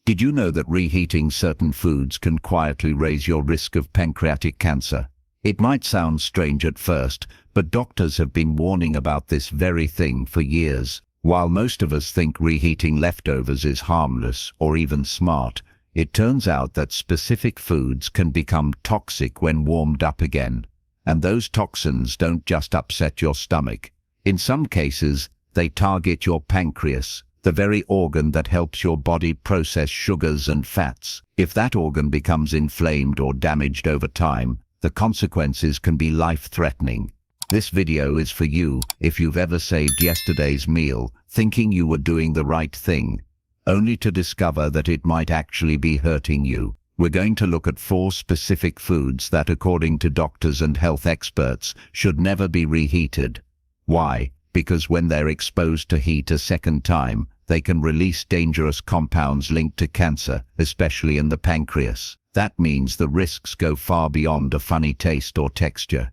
Did you know that reheating certain foods can quietly raise your risk of pancreatic cancer? It might sound strange at first, but doctors have been warning about this very thing for years. While most of us think reheating leftovers is harmless or even smart, it turns out that specific foods can become toxic when warmed up again. And those toxins don't just upset your stomach. In some cases, they target your pancreas, the very organ that helps your body process sugars and fats. If that organ becomes inflamed or damaged over time, the consequences can be life-threatening. This video is for you if you've ever saved yesterday's meal, thinking you were doing the right thing, only to discover that it might actually be hurting you. We're going to look at 4 specific foods that, according to doctors and health experts, should never be reheated. Why? Because when they're exposed to heat a second time, they can release dangerous compounds linked to cancer, especially in the pancreas. That means the risks go far beyond a funny taste or texture.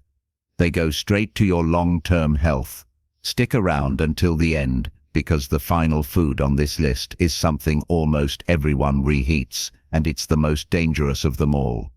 They go straight to your long-term health. Stick around until the end, because the final food on this list is something almost everyone reheats, and it's the most dangerous of them all.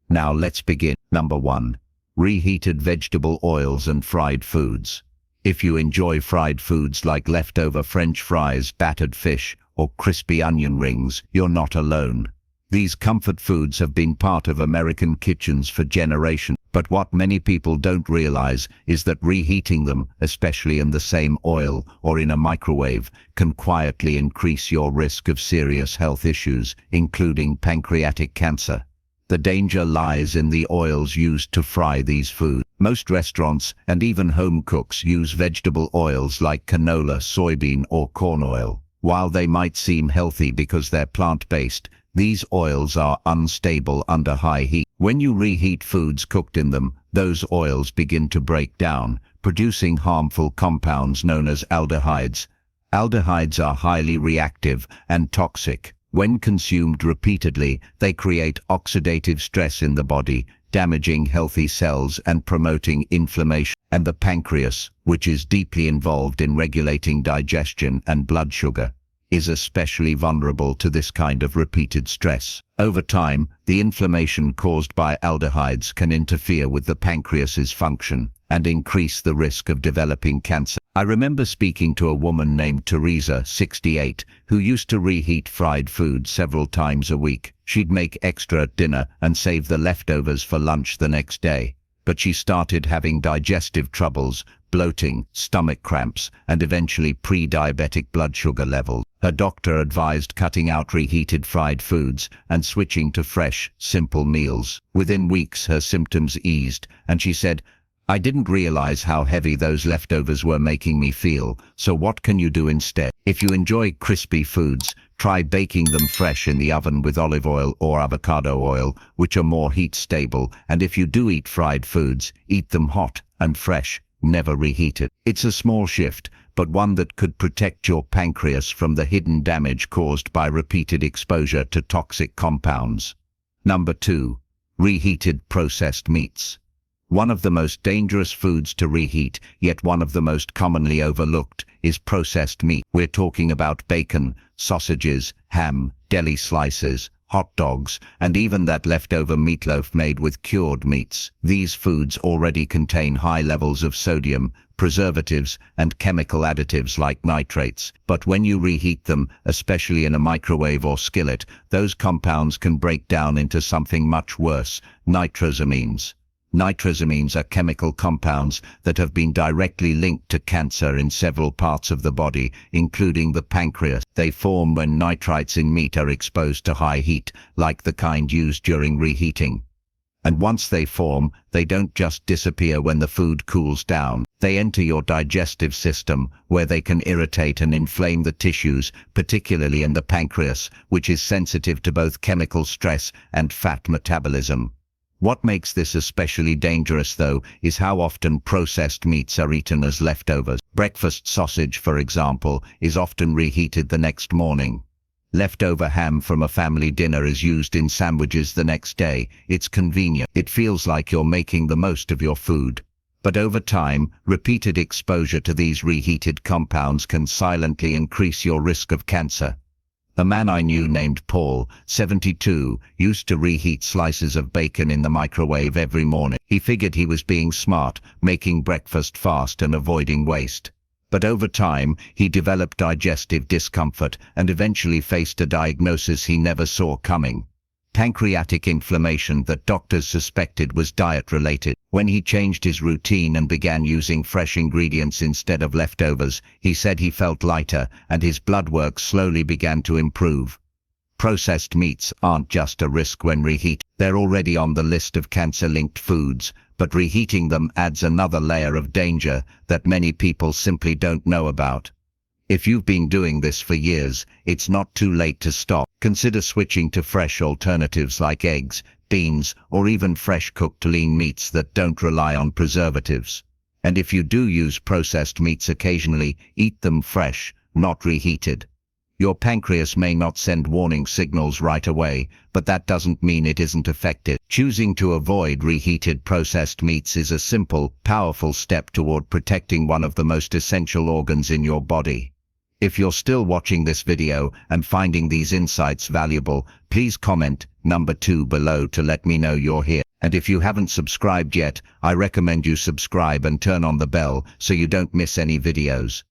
Now let's begin. Number 1. Reheated vegetable oils and fried foods. If you enjoy fried foods like leftover French fries, battered fish, or crispy onion rings, you're not alone. These comfort foods have been part of American kitchens for generations, but what many people don't realize is that reheating them, especially in the same oil or in a microwave, can quietly increase your risk of serious health issues, including pancreatic cancer. The danger lies in the oils used to fry these foods. Most restaurants and even home cooks use vegetable oils like canola, soybean, or corn oil. While they might seem healthy because they're plant-based, these oils are unstable under high heat. When you reheat foods cooked in them, those oils begin to break down, producing harmful compounds known as aldehydes. Aldehydes are highly reactive and toxic. When consumed repeatedly, they create oxidative stress in the body, damaging healthy cells and promoting inflammation. And the pancreas, which is deeply involved in regulating digestion and blood sugar, is especially vulnerable to this kind of repeated stress. Over time, the inflammation caused by aldehydes can interfere with the pancreas's function and increase the risk of developing cancer. I remember speaking to a woman named Teresa, 68, who used to reheat fried food several times a week. She'd make extra at dinner and save the leftovers for lunch the next day. But she started having digestive troubles, bloating, stomach cramps, and eventually pre-diabetic blood sugar levels. Her doctor advised cutting out reheated fried foods and switching to fresh, simple meals. Within weeks, her symptoms eased, and she said, "I didn't realize how heavy those leftovers were making me feel, so what can you do instead?" If you enjoy crispy foods, try baking them fresh in the oven with olive oil or avocado oil, which are more heat stable, and if you do eat fried foods, eat them hot and fresh, never reheated. It's a small shift, but one that could protect your pancreas from the hidden damage caused by repeated exposure to toxic compounds. Number 2. Reheated processed meats. One of the most dangerous foods to reheat, yet one of the most commonly overlooked, is processed meat. We're talking about bacon, sausages, ham, deli slices, hot dogs, and even that leftover meatloaf made with cured meats. These foods already contain high levels of sodium, preservatives, and chemical additives like nitrates. But when you reheat them, especially in a microwave or skillet, those compounds can break down into something much worse: nitrosamines. Nitrosamines are chemical compounds that have been directly linked to cancer in several parts of the body, including the pancreas. They form when nitrites in meat are exposed to high heat, like the kind used during reheating. And once they form, they don't just disappear when the food cools down. They enter your digestive system, where they can irritate and inflame the tissues, particularly in the pancreas, which is sensitive to both chemical stress and fat metabolism. What makes this especially dangerous, though, is how often processed meats are eaten as leftovers. Breakfast sausage, for example, is often reheated the next morning. Leftover ham from a family dinner is used in sandwiches the next day. It's convenient. It feels like you're making the most of your food. But over time, repeated exposure to these reheated compounds can silently increase your risk of cancer. A man I knew named Paul, 72, used to reheat slices of bacon in the microwave every morning. He figured he was being smart, making breakfast fast and avoiding waste. But over time, he developed digestive discomfort and eventually faced a diagnosis he never saw coming: pancreatic inflammation that doctors suspected was diet-related. When he changed his routine and began using fresh ingredients instead of leftovers, he said he felt lighter and his blood work slowly began to improve. Processed meats aren't just a risk when reheated. They're already on the list of cancer-linked foods, but reheating them adds another layer of danger that many people simply don't know about. If you've been doing this for years, it's not too late to stop. Consider switching to fresh alternatives like eggs, beans, or even fresh cooked lean meats that don't rely on preservatives. And if you do use processed meats occasionally, eat them fresh, not reheated. Your pancreas may not send warning signals right away, but that doesn't mean it isn't effective. Choosing to avoid reheated processed meats is a simple, powerful step toward protecting one of the most essential organs in your body. If you're still watching this video and finding these insights valuable, please comment number 2 below to let me know you're here. And if you haven't subscribed yet, I recommend you subscribe and turn on the bell so you don't miss any videos.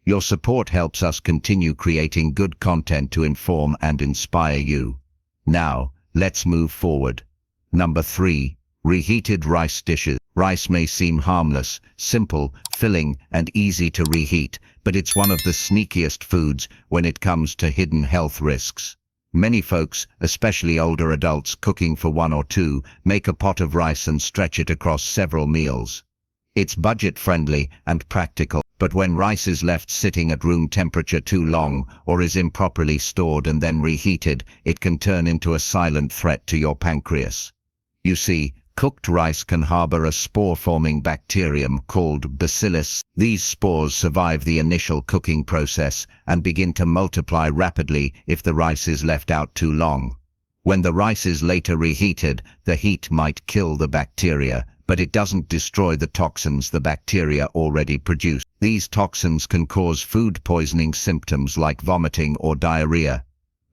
Your support helps us continue creating good content to inform and inspire you. Now, let's move forward. Number 3. Reheated rice dishes. Rice may seem harmless, simple, filling, and easy to reheat, but it's one of the sneakiest foods when it comes to hidden health risks. Many folks, especially older adults cooking for 1 or 2, make a pot of rice and stretch it across several meals. It's budget-friendly and practical, but when rice is left sitting at room temperature too long or is improperly stored and then reheated, it can turn into a silent threat to your pancreas. You see, cooked rice can harbor a spore-forming bacterium called bacillus. These spores survive the initial cooking process and begin to multiply rapidly if the rice is left out too long. When the rice is later reheated, the heat might kill the bacteria, but it doesn't destroy the toxins the bacteria already produce. These toxins can cause food poisoning symptoms like vomiting or diarrhea.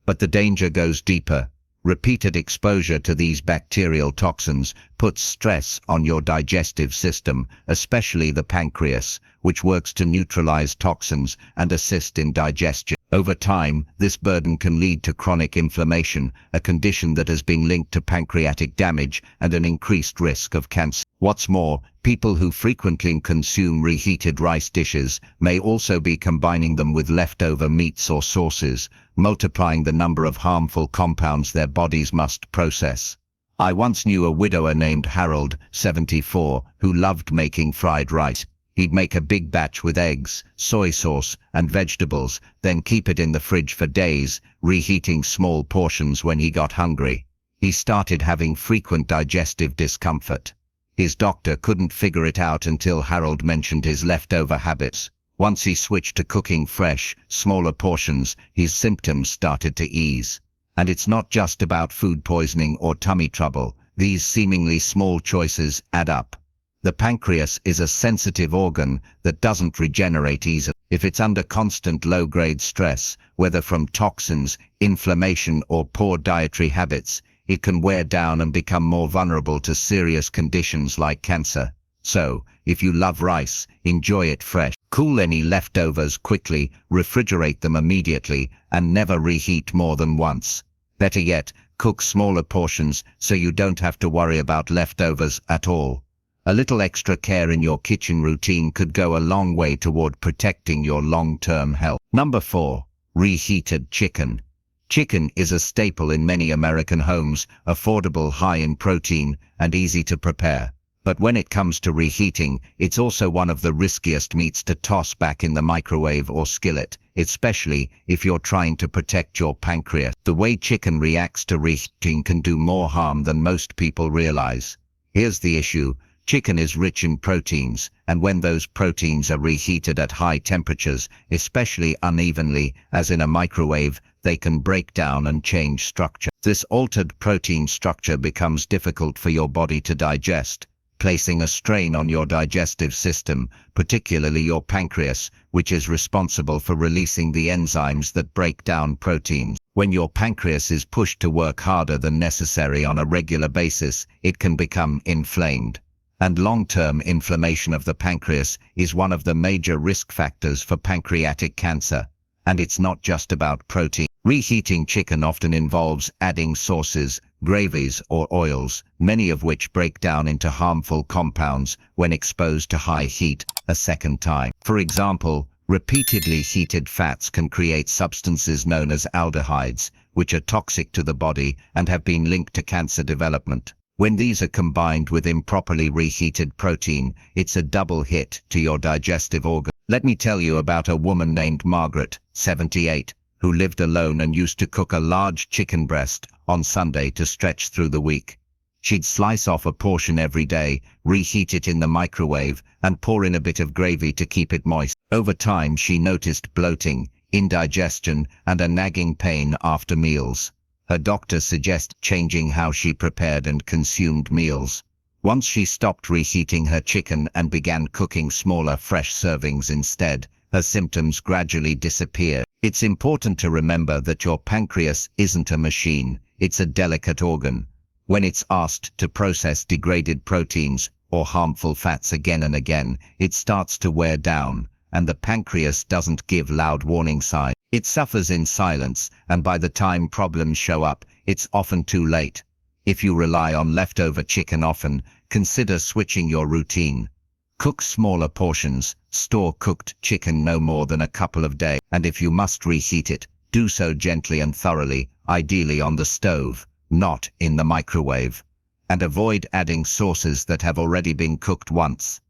But the danger goes deeper. Repeated exposure to these bacterial toxins puts stress on your digestive system, especially the pancreas, which works to neutralize toxins and assist in digestion. Over time, this burden can lead to chronic inflammation, a condition that has been linked to pancreatic damage and an increased risk of cancer. What's more, people who frequently consume reheated rice dishes may also be combining them with leftover meats or sauces, multiplying the number of harmful compounds their bodies must process. I once knew a widower named Harold, 74, who loved making fried rice. He'd make a big batch with eggs, soy sauce, and vegetables, then keep it in the fridge for days, reheating small portions when he got hungry. He started having frequent digestive discomfort. His doctor couldn't figure it out until Harold mentioned his leftover habits. Once he switched to cooking fresh, smaller portions, his symptoms started to ease. And it's not just about food poisoning or tummy trouble. These seemingly small choices add up. The pancreas is a sensitive organ that doesn't regenerate easily. If it's under constant low-grade stress, whether from toxins, inflammation, or poor dietary habits, it can wear down and become more vulnerable to serious conditions like cancer. So, if you love rice, enjoy it fresh. Cool any leftovers quickly, refrigerate them immediately, and never reheat more than once. Better yet, cook smaller portions so you don't have to worry about leftovers at all. A little extra care in your kitchen routine could go a long way toward protecting your long-term health. Number 4. Reheated chicken. Chicken is a staple in many American homes, affordable, high in protein, and easy to prepare. But when it comes to reheating, it's also one of the riskiest meats to toss back in the microwave or skillet, especially if you're trying to protect your pancreas. The way chicken reacts to reheating can do more harm than most people realize. Here's the issue. Chicken is rich in proteins, and when those proteins are reheated at high temperatures, especially unevenly, as in a microwave, they can break down and change structure. This altered protein structure becomes difficult for your body to digest. placing a strain on your digestive system, particularly your pancreas, which is responsible for releasing the enzymes that break down proteins. When your pancreas is pushed to work harder than necessary on a regular basis, it can become inflamed. And long-term inflammation of the pancreas is one of the major risk factors for pancreatic cancer. And it's not just about protein. Reheating chicken often involves adding sauces, gravies, or oils, many of which break down into harmful compounds when exposed to high heat a second time. For example, repeatedly heated fats can create substances known as aldehydes, which are toxic to the body and have been linked to cancer development. When these are combined with improperly reheated protein, it's a double hit to your digestive organ. Let me tell you about a woman named Margaret, 78, who lived alone and used to cook a large chicken breast on Sunday to stretch through the week. She'd slice off a portion every day, reheat it in the microwave, and pour in a bit of gravy to keep it moist. Over time, she noticed bloating, indigestion, and a nagging pain after meals. Her doctor suggested changing how she prepared and consumed meals. Once she stopped reheating her chicken and began cooking smaller, fresh servings instead, her symptoms gradually disappeared. It's important to remember that your pancreas isn't a machine, it's a delicate organ. When it's asked to process degraded proteins or harmful fats again and again, it starts to wear down, and the pancreas doesn't give loud warning signs. It suffers in silence, and by the time problems show up, it's often too late. If you rely on leftover chicken often, consider switching your routine. Cook smaller portions, store cooked chicken no more than a couple of days, and if you must reheat it, do so gently and thoroughly, ideally on the stove, not in the microwave. And avoid adding sauces that have already been cooked once.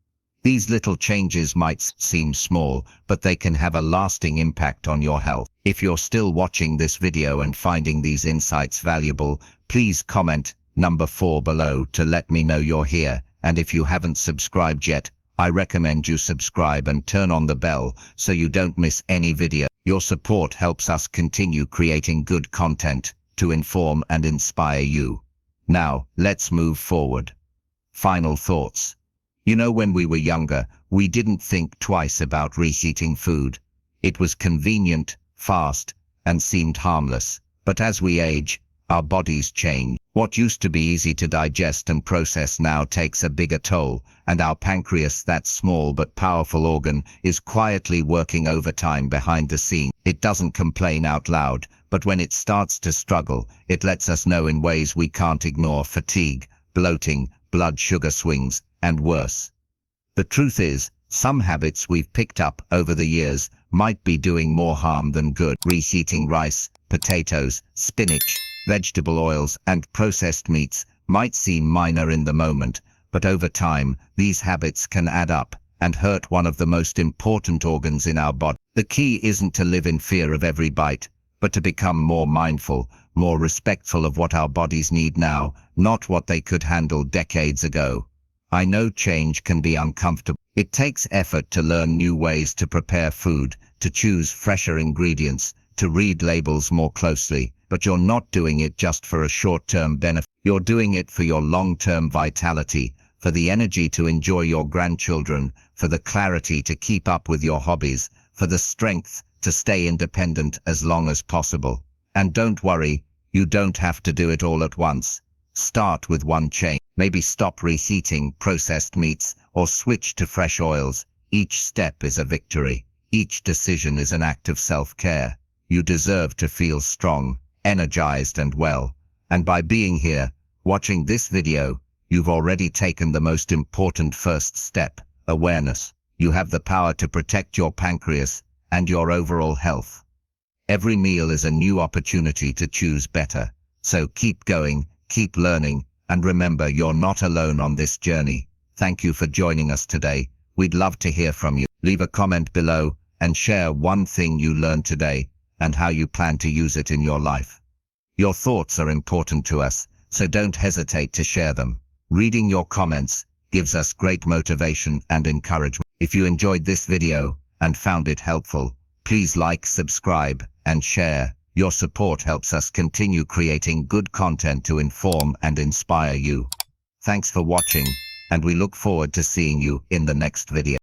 These little changes might seem small, but they can have a lasting impact on your health. If you're still watching this video and finding these insights valuable, please comment number 4 below to let me know you're here. And if you haven't subscribed yet, I recommend you subscribe and turn on the bell so you don't miss any video. Your support helps us continue creating good content to inform and inspire you. Now, let's move forward. Final thoughts. You know, when we were younger, we didn't think twice about reheating food. It was convenient, fast, and seemed harmless. But as we age, our bodies change. What used to be easy to digest and process now takes a bigger toll, and our pancreas, that small but powerful organ, is quietly working overtime behind the scenes. It doesn't complain out loud, but when it starts to struggle, it lets us know in ways we can't ignore: fatigue, bloating, blood sugar swings, and worse. The truth is, some habits we've picked up over the years might be doing more harm than good. Reheating rice, potatoes, spinach, vegetable oils, and processed meats might seem minor in the moment, but over time, these habits can add up and hurt one of the most important organs in our body. The key isn't to live in fear of every bite, but to become more mindful, more respectful of what our bodies need now, not what they could handle decades ago. I know change can be uncomfortable. It takes effort to learn new ways to prepare food, to choose fresher ingredients, to read labels more closely, but you're not doing it just for a short-term benefit. You're doing it for your long-term vitality, for the energy to enjoy your grandchildren, for the clarity to keep up with your hobbies, for the strength to stay independent as long as possible. And don't worry, you don't have to do it all at once. Start with one change. Maybe stop reheating processed meats or switch to fresh oils. Each step is a victory. Each decision is an act of self-care. You deserve to feel strong, energized, and well. And by being here, watching this video, you've already taken the most important first step: awareness. You have the power to protect your pancreas and your overall health. Every meal is a new opportunity to choose better. So keep going, keep learning, and remember, you're not alone on this journey. Thank you for joining us today. We'd love to hear from you. Leave a comment below and share one thing you learned today and how you plan to use it in your life. Your thoughts are important to us, so don't hesitate to share them. Reading your comments gives us great motivation and encouragement. If you enjoyed this video and found it helpful, please like, subscribe, and share. Your support helps us continue creating good content to inform and inspire you. Thanks for watching, and we look forward to seeing you in the next video.